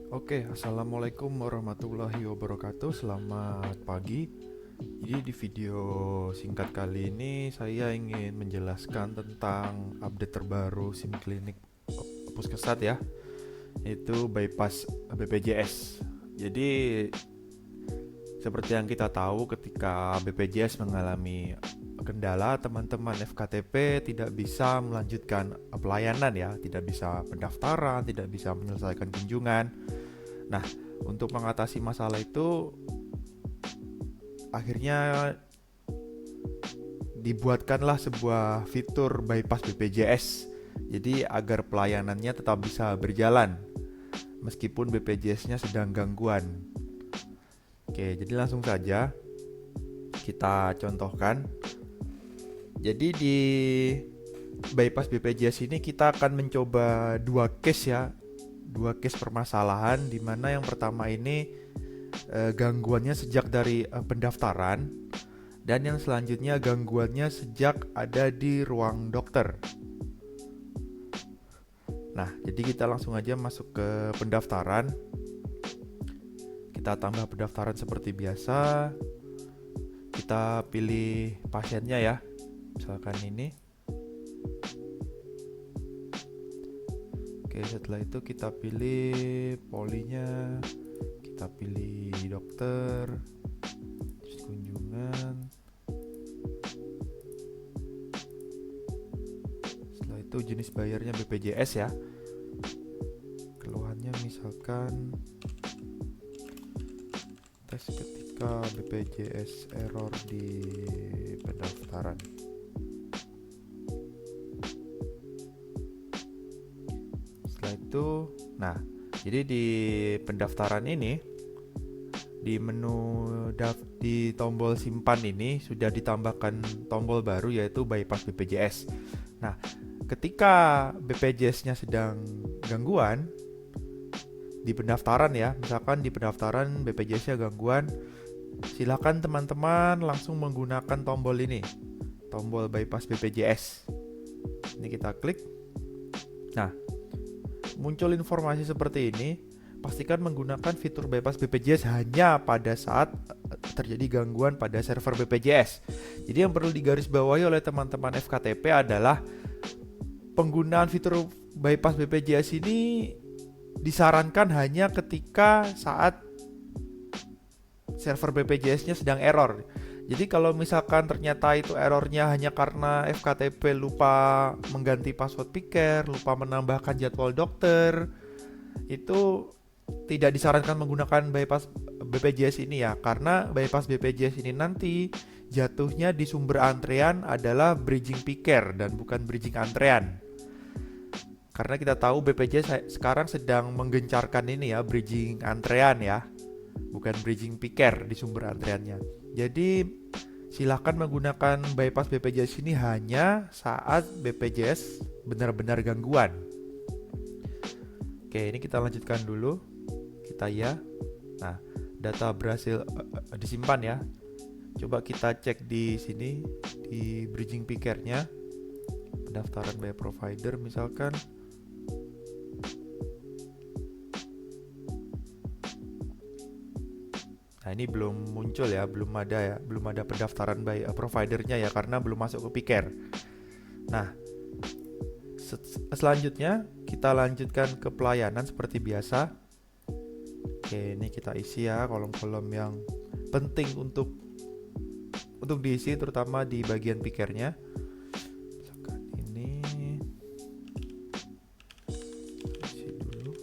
Oke, assalamualaikum warahmatullahi wabarakatuh. Selamat pagi. Jadi di video singkat kali ini saya ingin menjelaskan tentang update terbaru SIM klinik Puskesat ya, itu bypass BPJS. Jadi seperti yang kita tahu, ketika BPJS mengalami kendala, teman-teman FKTP tidak bisa melanjutkan pelayanan ya, tidak bisa pendaftaran, tidak bisa menyelesaikan kunjungan. Nah, untuk mengatasi masalah itu akhirnya dibuatkanlah sebuah fitur bypass BPJS. Jadi agar pelayanannya tetap bisa berjalan meskipun BPJS-nya sedang gangguan. Oke, jadi langsung saja kita contohkan. Jadi di bypass BPJS ini kita akan mencoba dua case ya, dua case permasalahan, di mana yang pertama ini gangguannya sejak dari pendaftaran, dan yang selanjutnya gangguannya sejak ada di ruang dokter. Nah, jadi kita langsung aja masuk ke pendaftaran. Kita tambah pendaftaran seperti biasa. Kita pilih pasiennya ya, misalkan ini. Oke, setelah itu kita pilih polinya, kita pilih dokter, terus kunjungan. Setelah itu jenis bayarnya BPJS ya. Keluhannya misalkan tes ketika BPJS error di pendaftaran. Setelah itu, nah, jadi di pendaftaran ini, di menu di tombol simpan ini sudah ditambahkan tombol baru, yaitu bypass BPJS. Nah, ketika BPJS-nya sedang gangguan di pendaftaran ya, misalkan di pendaftaran BPJS-nya gangguan, silakan teman-teman langsung menggunakan tombol ini, tombol bypass BPJS. Ini kita klik. Nah, muncul informasi seperti ini. Pastikan menggunakan fitur bypass BPJS hanya pada saat terjadi gangguan pada server BPJS. Jadi yang perlu digarisbawahi oleh teman-teman FKTP adalah penggunaan fitur bypass BPJS ini disarankan hanya ketika saat server BPJS-nya sedang error. Jadi kalau misalkan ternyata itu errornya hanya karena FKTP lupa mengganti password piker, lupa menambahkan jadwal dokter, itu tidak disarankan menggunakan bypass BPJS ini ya, karena bypass BPJS ini nanti jatuhnya di sumber antrean adalah bridging piker dan bukan bridging antrean. Karena kita tahu BPJS sekarang sedang menggencarkan ini ya, bridging antrean ya, bukan bridging piker di sumber antreannya. Jadi silakan menggunakan bypass BPJS ini hanya saat BPJS benar-benar gangguan. Oke, ini kita lanjutkan dulu. Kita ya. Nah, data berhasil disimpan ya. Coba kita cek di sini di bridging picker-nya. Pendaftaran by provider misalkan. Nah, ini belum muncul ya, belum ada pendaftaran by providernya ya, karena belum masuk ke picker. Nah, selanjutnya kita lanjutkan ke pelayanan seperti biasa. Oke, ini kita isi ya kolom-kolom yang penting untuk diisi, terutama di bagian pickernya. Misalkan ini isi dulu.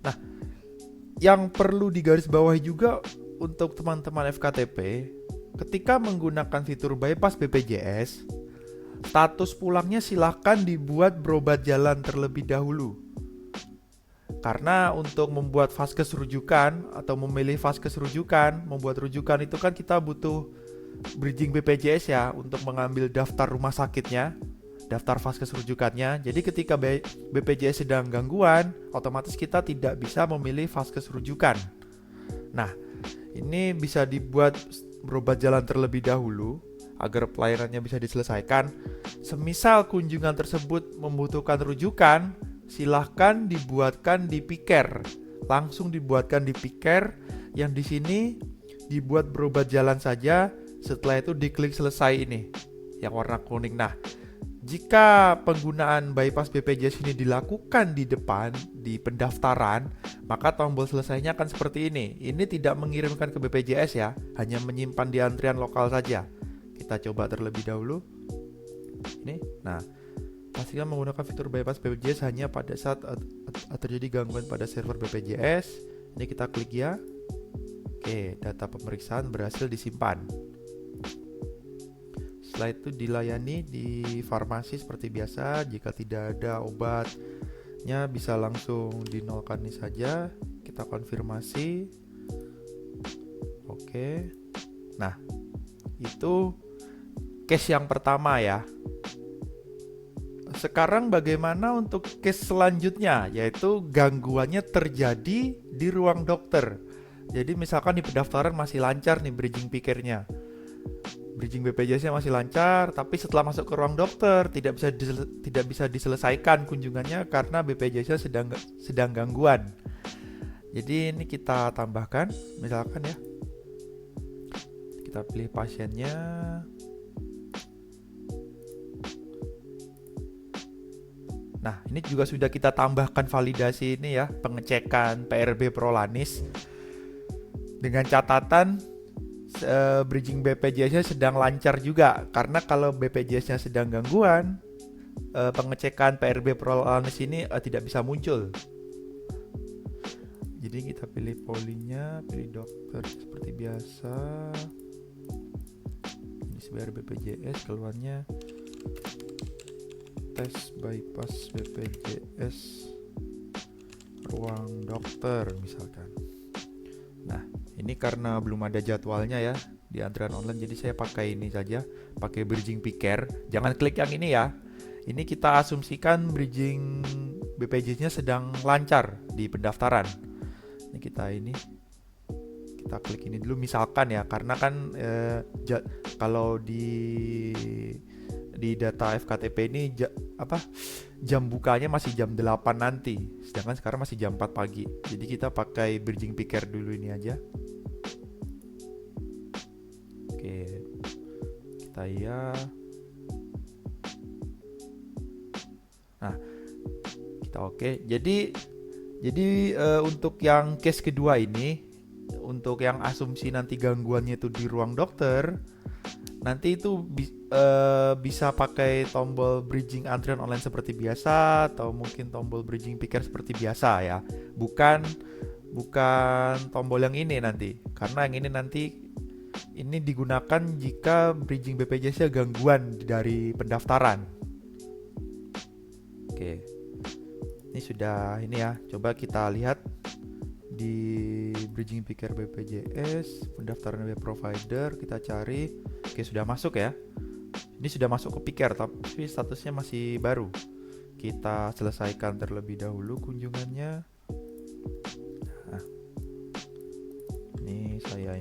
Nah, yang perlu digarisbawahi juga untuk teman-teman FKTP, ketika menggunakan fitur bypass BPJS, status pulangnya silahkan dibuat berobat jalan terlebih dahulu. Karena untuk membuat vaskes rujukan atau memilih vaskes rujukan, membuat rujukan itu kan kita butuh bridging BPJS ya untuk mengambil daftar rumah sakitnya. daftar vaskes rujukannya. Jadi ketika BPJS sedang gangguan, otomatis kita tidak bisa memilih vaskes rujukan. Nah, ini bisa dibuat berobat jalan terlebih dahulu agar pelayanannya bisa diselesaikan. Semisal kunjungan tersebut membutuhkan rujukan, silahkan dibuatkan di piker. Langsung dibuatkan di piker, yang di sini dibuat berobat jalan saja. Setelah itu diklik selesai ini, yang warna kuning. Nah, jika penggunaan bypass BPJS ini dilakukan di depan, di pendaftaran, maka tombol selesainya akan seperti ini. Ini tidak mengirimkan ke BPJS ya, hanya menyimpan di antrian lokal saja. Kita coba terlebih dahulu. Ini, nah, pastikan menggunakan fitur bypass BPJS hanya pada saat terjadi gangguan pada server BPJS. Ini kita klik ya. Oke, data pemeriksaan berhasil disimpan. Setelah itu dilayani di farmasi seperti biasa. Jika tidak ada obatnya bisa langsung dinolkan ini saja. Kita konfirmasi. Oke. Nah, itu case yang pertama ya. Sekarang bagaimana untuk case selanjutnya, yaitu gangguannya terjadi di ruang dokter. Jadi misalkan di pendaftaran masih lancar nih bridging pikernya, bridging BPJS-nya masih lancar, tapi setelah masuk ke ruang dokter tidak bisa diselesaikan kunjungannya karena BPJS-nya sedang gangguan. Jadi ini kita tambahkan, misalkan ya, kita pilih pasiennya. Nah, ini juga sudah kita tambahkan validasi ini ya, pengecekan PRB Prolanis dengan catatan bridging BPJS-nya sedang lancar juga, karena kalau BPJS-nya sedang gangguan, pengecekan PRB Prolanis ini tidak bisa muncul. Jadi kita pilih polinya, pilih dokter seperti biasa. Ini sebagai BPJS, keluarnya tes bypass BPJS ruang dokter misalkan. Nah, ini karena belum ada jadwalnya ya di antrian online, jadi saya pakai ini saja, pakai bridging picker. Jangan klik yang ini ya. Ini kita asumsikan bridging BPJS-nya sedang lancar di pendaftaran. Ini kita klik ini dulu misalkan ya, karena kan kalau di data FKTP ini jam bukanya masih jam 8 nanti, sedangkan sekarang masih jam 4 pagi. Jadi kita pakai bridging picker dulu ini aja. Oke, kita ya. Nah, kita oke. Jadi untuk yang case kedua ini, untuk yang asumsi nanti gangguannya itu di ruang dokter, nanti itu bisa pakai tombol bridging antrian online seperti biasa, atau mungkin tombol bridging picker seperti biasa ya. Bukan tombol yang ini nanti, karena yang ini nanti ini digunakan jika bridging BPJS-nya gangguan dari pendaftaran. Oke, ini sudah ini ya. Coba kita lihat di bridging picker BPJS, pendaftaran web provider, kita cari. Oke, sudah masuk ya. Ini sudah masuk ke picker, tapi statusnya masih baru. Kita selesaikan terlebih dahulu kunjungannya. Nah, ini saya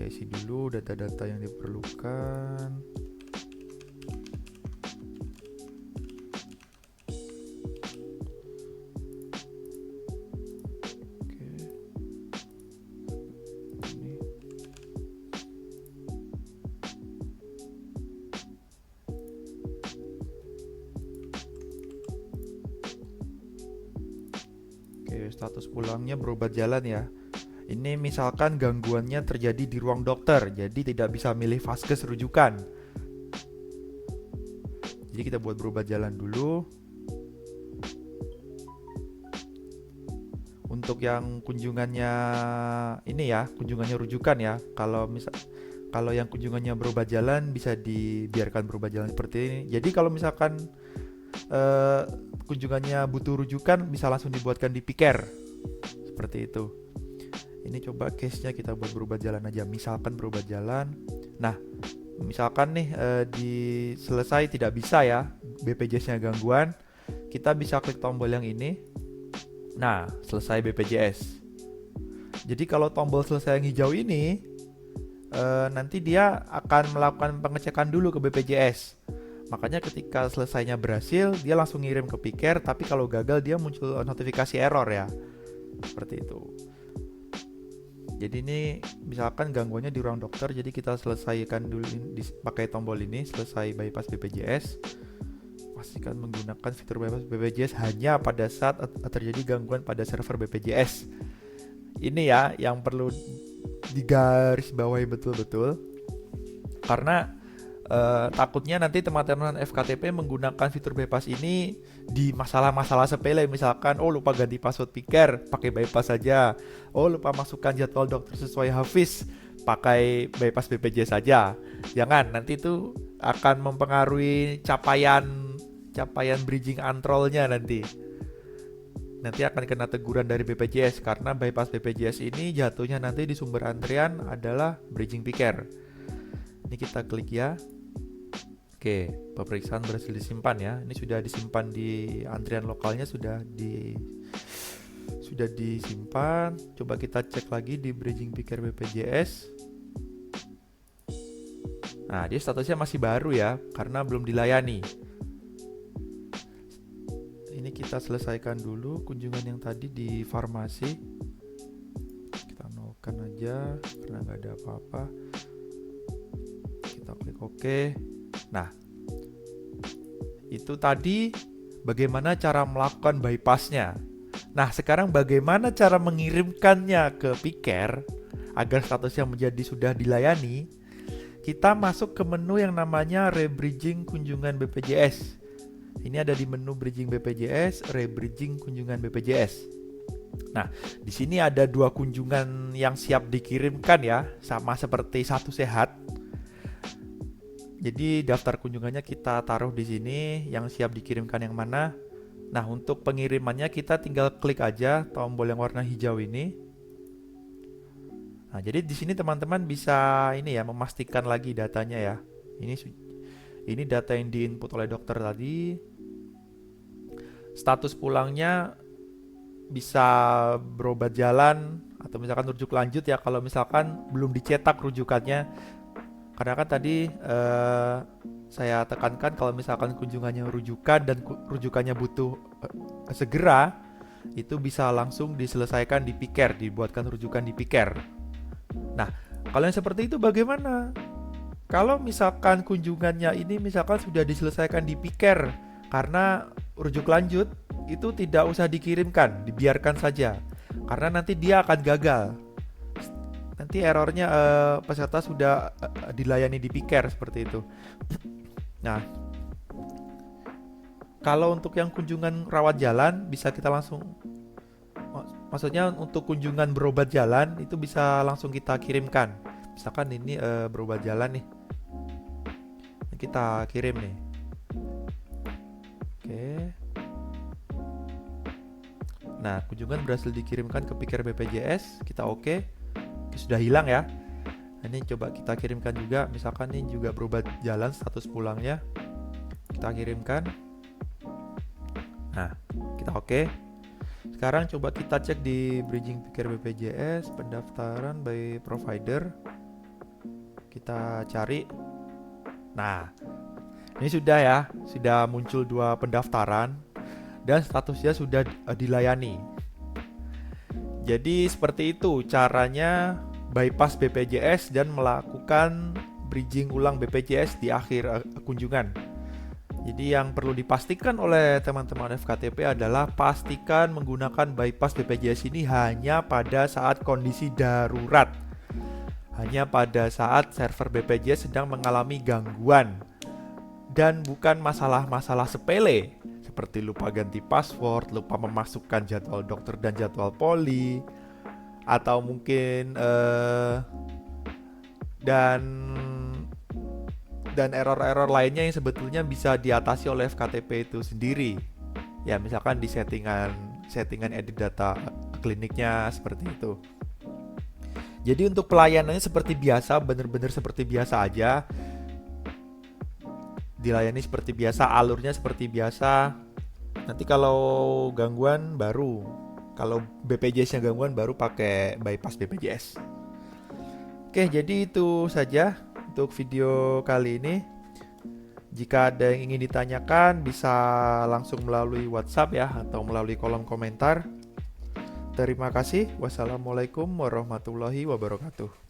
isi dulu data-data yang diperlukan. Status pulangnya berobat jalan ya. Ini misalkan gangguannya terjadi di ruang dokter, jadi tidak bisa milih vaskes rujukan. Jadi kita buat berobat jalan dulu. Untuk yang kunjungannya ini ya, kunjungannya rujukan ya. Kalau yang kunjungannya berobat jalan bisa dibiarkan berobat jalan seperti ini. Jadi kalau misalkan kunjungannya butuh rujukan, bisa langsung dibuatkan di picker seperti itu. Ini coba case-nya kita buat berobat jalan aja, misalkan berobat jalan. Nah, misalkan nih selesai tidak bisa ya BPJS-nya gangguan, kita bisa klik tombol yang ini. Nah, selesai BPJS. Jadi kalau tombol selesai yang hijau ini, nanti dia akan melakukan pengecekan dulu ke BPJS. Makanya ketika selesainya berhasil, dia langsung ngirim ke Piker, tapi kalau gagal dia muncul notifikasi error ya. Seperti itu. Jadi ini misalkan gangguannya di ruang dokter, jadi kita selesaikan dulu pakai tombol ini, selesai bypass BPJS. Pastikan menggunakan fitur bypass BPJS hanya pada saat terjadi gangguan pada server BPJS. Ini ya yang perlu digarisbawahi betul-betul. Karena takutnya nanti teman-teman FKTP menggunakan fitur bypass ini di masalah-masalah sepele, misalkan lupa ganti password Piker, pakai bypass saja. Lupa masukkan jadwal dokter sesuai Hafiz, pakai bypass BPJS saja. Jangan, nanti itu akan mempengaruhi capaian bridging antrolnya nanti. Nanti akan kena teguran dari BPJS karena bypass BPJS ini jatuhnya nanti di sumber antrian adalah bridging Piker. Ini kita klik ya. Oke, pemeriksaan berhasil disimpan ya. Ini sudah disimpan di antrian lokalnya, sudah disimpan. Coba kita cek lagi di bridging Piker BPJS. Nah, dia statusnya masih baru ya, karena belum dilayani. Ini kita selesaikan dulu kunjungan yang tadi di farmasi. Kita nolkan aja karena nggak ada apa-apa. Kita klik OK. Nah, itu tadi bagaimana cara melakukan bypassnya. Nah, sekarang bagaimana cara mengirimkannya ke Piker agar statusnya menjadi sudah dilayani. Kita masuk ke menu yang namanya rebridging kunjungan BPJS. Ini ada di menu bridging BPJS, rebridging kunjungan BPJS. Nah, di sini ada 2 kunjungan yang siap dikirimkan ya, sama seperti Satu Sehat. Jadi daftar kunjungannya kita taruh di sini, yang siap dikirimkan yang mana. Nah, untuk pengirimannya kita tinggal klik aja tombol yang warna hijau ini. Nah, jadi di sini teman-teman bisa ini ya, memastikan lagi datanya ya. Ini data yang diinput oleh dokter tadi. Status pulangnya bisa berobat jalan atau misalkan rujuk lanjut ya kalau misalkan belum dicetak rujukannya. Karena kan tadi saya tekankan kalau misalkan kunjungannya rujukan dan rujukannya butuh segera, itu bisa langsung diselesaikan di Piker, dibuatkan rujukan di Piker. Nah, kalau yang seperti itu bagaimana? Kalau misalkan kunjungannya ini misalkan sudah diselesaikan di Piker karena rujuk lanjut, itu tidak usah dikirimkan, dibiarkan saja. Karena nanti dia akan gagal. Nanti errornya peserta sudah dilayani di Piker seperti itu. Nah, kalau untuk yang kunjungan rawat jalan bisa kita langsung, maksudnya untuk kunjungan berobat jalan itu bisa langsung kita kirimkan. Misalkan ini berobat jalan nih, kita kirim nih. Oke. Nah, kunjungan berhasil dikirimkan ke Piker BPJS, kita oke. Sudah hilang ya. Nah, ini coba kita kirimkan juga, misalkan ini juga berobat jalan status pulangnya, kita kirimkan. Nah, kita oke. Sekarang coba kita cek di bridging Piker BPJS pendaftaran by provider, kita cari. Nah, ini sudah ya, sudah muncul 2 pendaftaran dan statusnya sudah dilayani. Jadi seperti itu caranya bypass BPJS dan melakukan bridging ulang BPJS di akhir kunjungan. Jadi yang perlu dipastikan oleh teman-teman FKTP adalah pastikan menggunakan bypass BPJS ini hanya pada saat kondisi darurat. Hanya pada saat server BPJS sedang mengalami gangguan dan bukan masalah-masalah sepele seperti lupa ganti password, lupa memasukkan jadwal dokter dan jadwal poli, atau mungkin dan error-error lainnya yang sebetulnya bisa diatasi oleh FKTP itu sendiri. Ya, misalkan di settingan edit data kliniknya seperti itu. Jadi untuk pelayanannya seperti biasa, benar-benar seperti biasa aja. dilayani seperti biasa, alurnya seperti biasa. Nanti kalau gangguan baru, kalau BPJS-nya gangguan baru pakai bypass BPJS. Oke, jadi itu saja untuk video kali ini. Jika ada yang ingin ditanyakan, bisa langsung melalui WhatsApp ya, atau melalui kolom komentar. Terima kasih. Wassalamualaikum warahmatullahi wabarakatuh.